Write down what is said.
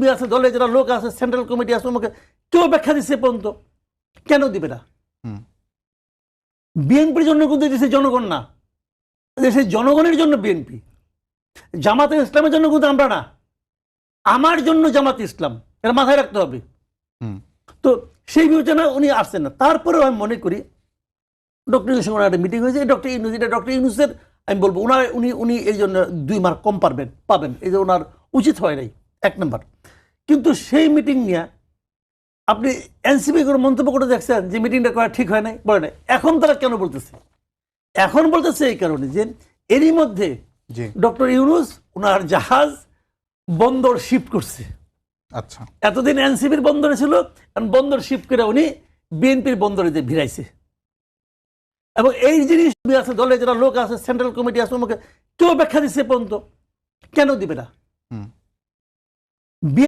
আছে, দলে যারা লোক আছে, সেন্ট্রাল কমিটি আছে, আমাকে কেউ ব্যাখ্যা দিচ্ছে পর্যন্ত কেন দিবে না? বিএনপির জন্য কিন্তু দেশের জনগণ না, দেশের জনগণের জন্য বিএনপি। জামাতে ইসলামের জন্য কিন্তু আমরা না, আমার জন্য জামাত ইসলাম, এটা মাথায় রাখতে হবে। তো সেই বিবেচনা উনি আসছেন না। তারপরেও আমি মনে করি ডক্টর ইউনুসের সঙ্গে একটা মিটিং হয়েছে, ডক্টর ইউনুস, এটা ডক্টর ইউনুসের আমি বলবো উনি এই জন্য 2 মার্ক কম পাবেন, এই যে ওনার উচিত হয় নাই, 1 নম্বর। কিন্তু সেই মিটিং নিয়ে আপনি এনসিপি করে মন্তব্য করে দেখছেন যে মিটিংটা করা ঠিক হয় নাই, বলে নাই। এখন তারা কেন বলতেছে? এখন বলতেছে এই কারণে যে এরই মধ্যে ডক্টর ইউনুস ওনার জাহাজ বন্দর শিফট করছে। আচ্ছা, এতদিন এনসিপির বন্দরে ছিল, বন্দর শিফট করে উনি বিএনপির বন্দরে যে ভিড়াইছে। এবং এই জিনিস আছে, দলে যারা লোক আছে, সেন্ট্রাল কমিটি আছে, আমাকে কেউ ব্যাখ্যা দিচ্ছে পর্যন্ত কেন দিবে না?